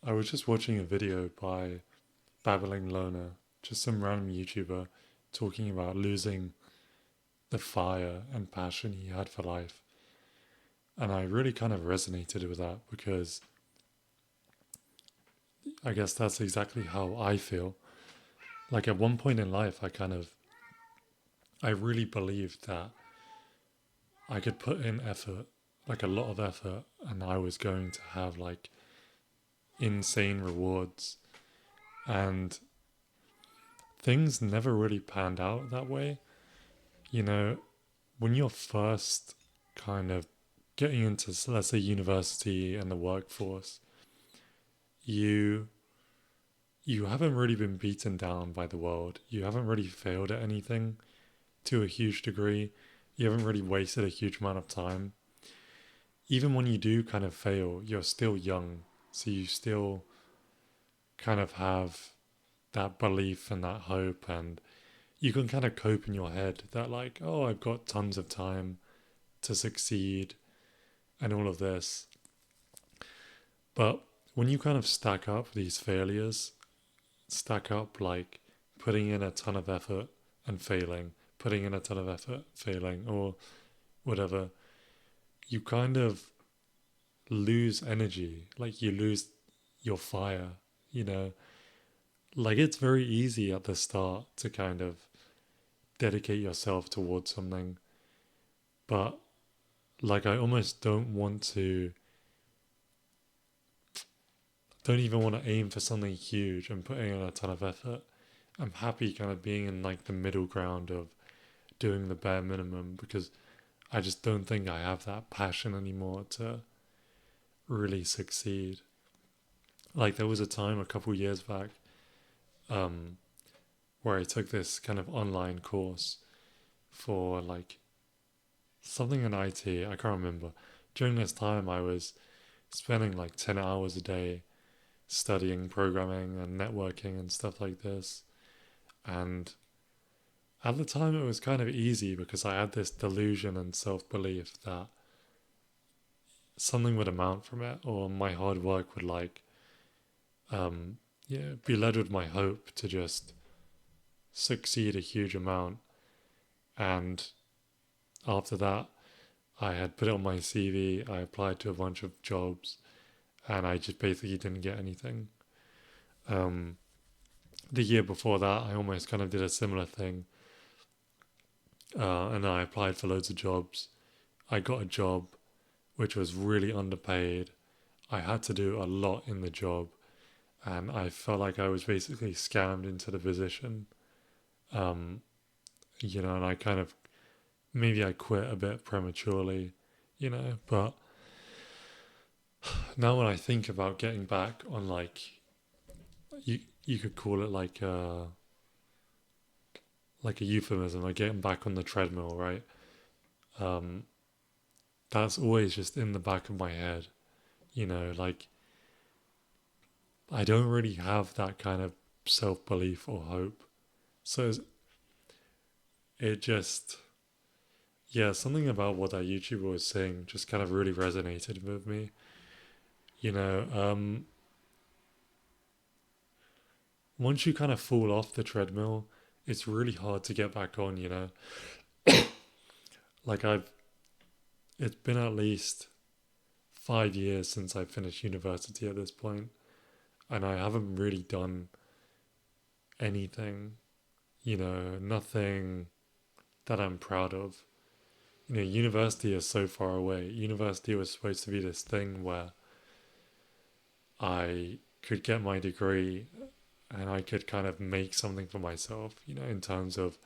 I was just watching a video by Babbling Loner, just some random YouTuber talking about losing the fire and passion he had for life. And I really kind of resonated with that because I guess that's exactly how I feel. Like at one point in life, I really believed that I could put in effort, like a lot of effort, and I was going to have like insane rewards. And things never really panned out that way. You know, when you're first kind of getting into, let's say, university and the workforce, you you haven't really been beaten down by the world. You haven't really failed at anything to a huge degree. You haven't really wasted a huge amount of time. Even when you do kind of fail, you're still young, so you still kind of have that belief and that hope, and you can kind of cope in your head that like, oh, I've got tons of time to succeed and all of this. But when you kind of stack up these failures, stack up like putting in a ton of effort and failing, putting in a ton of effort, failing, or whatever, you kind of lose energy. Like you lose your fire, you know? Like it's very easy at the start to kind of dedicate yourself towards something, but like I almost don't even want to aim for something huge and putting in a ton of effort. I'm happy kind of being in like the middle ground of doing the bare minimum because I just don't think I have that passion anymore to really succeed. Like there was a time a couple years back um, where I took this kind of online course for like something in IT. I can't remember. During this time, I was spending like 10 hours a day studying programming and networking and stuff like this. And at the time, it was kind of easy because I had this delusion and self belief that something would amount from it, or my hard work would um, be led with my hope to just succeed a huge amount. And after that, I had put it on my CV. I applied to a bunch of jobs, and I just basically didn't get anything. Um, the year before that, I almost kind of did a similar thing, and I applied for loads of jobs. I got a job which was really underpaid. I had to do a lot in the job, and I felt like I was basically scammed into the position. Um, and I kind of maybe I quit a bit prematurely, but now when I think about getting back on like you could call it like a euphemism, like getting back on the treadmill, right? Um, that's always just in the back of my head, like I don't really have that kind of self belief or hope. So it just, yeah, something about what that YouTuber was saying just kind of really resonated with me. You know, um, Once you kind of fall off the treadmill, it's really hard to get back on. Like it's been at least 5 years since I finished university at this point, and I haven't really done anything, nothing that I'm proud of. University is so far away. University was supposed to be this thing where I could get my degree and I could kind of make something for myself, in terms of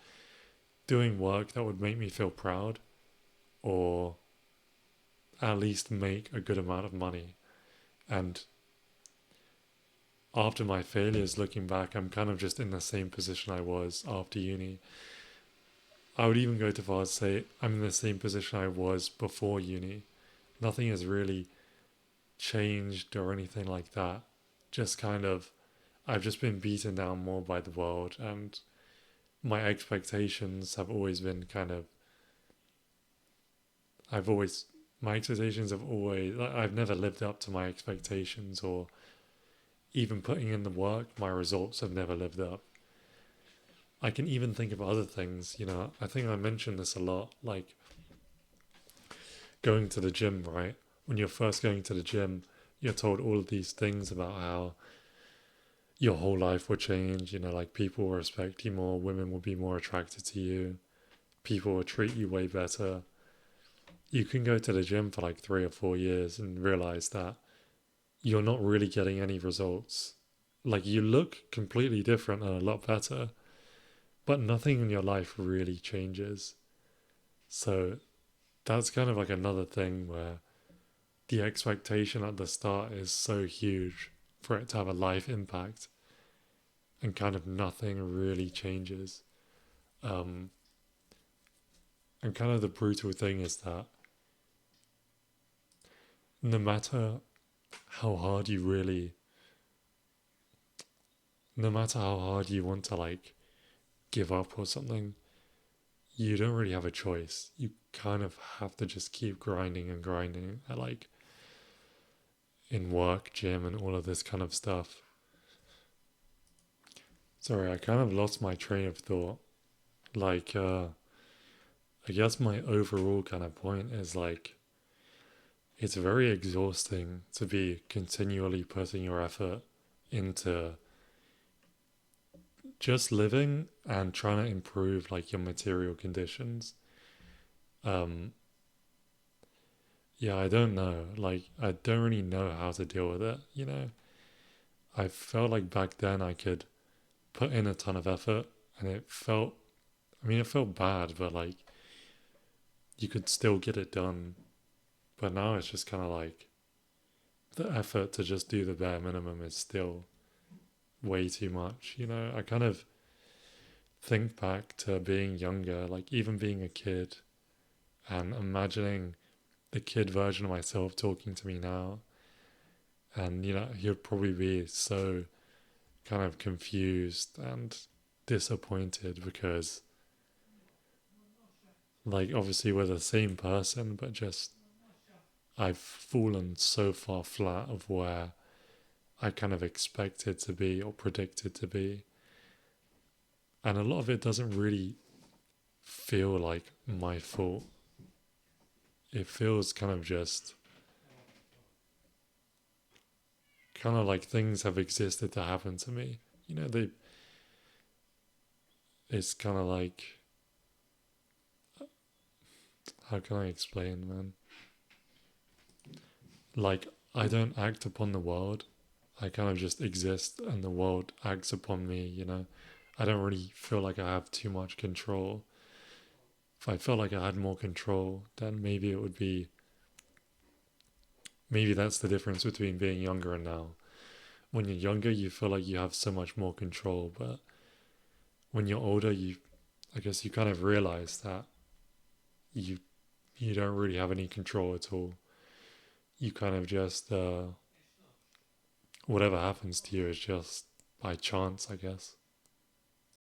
doing work that would make me feel proud or at least make a good amount of money. And after my failures, looking back, I'm kind of just in the same position I was after uni. I would even go too far as to say I'm in the same position I was before uni. Nothing has really changed or anything like that. Just kind of, I've just been beaten down more by the world, and my expectations have always been kind of, I've always, my expectations have always, I've never lived up to my expectations or even putting in the work, my results have never lived up. I can even think of other things, I think I mentioned this a lot, like going to the gym, right? When you're first going to the gym, you're told all of these things about how your whole life will change, like people will respect you more, women will be more attracted to you, people will treat you way better. You can go to the gym for like 3 or 4 years and realize that you're not really getting any results. Like you look completely different and a lot better, but nothing in your life really changes. So that's kind of like another thing where the expectation at the start is so huge for it to have a life impact, and kind of nothing really changes. Um, and kind of the brutal thing is that no matter how hard you really, no matter how hard you want to like give up or something, you don't really have a choice. You kind of have to just keep grinding and grinding at like in work, gym, and all of this kind of stuff. Sorry, I kind of lost my train of thought. Like, I guess my overall kind of point is like, it's very exhausting to be continually putting your effort into just living and trying to improve like your material conditions. Um, yeah, I don't know. Like, I don't really know how to deal with it. I felt like back then I could put in a ton of effort and it felt bad, but like you could still get it done. But now it's just kind of like the effort to just do the bare minimum is still way too much. I kind of think back to being younger, like even being a kid, and imagining the kid version of myself talking to me now. And, he would probably be so kind of confused and disappointed because, like, obviously we're the same person, but just I've fallen so far flat of where I kind of expected to be or predicted to be. And a lot of it doesn't really feel like my fault. It feels kind of just kind of like things have existed to happen to me. They it's kind of like, how can I explain, man? Like I don't act upon the world. I kind of just exist and the world acts upon me. I don't really feel like I have too much control. If I felt like I had more control, then maybe it would be, maybe that's the difference between being younger and now. When you're younger, you feel like you have so much more control, but when you're older, I guess you kind of realize that you, you don't really have any control at all. You kind of just, whatever happens to you is just by chance, I guess.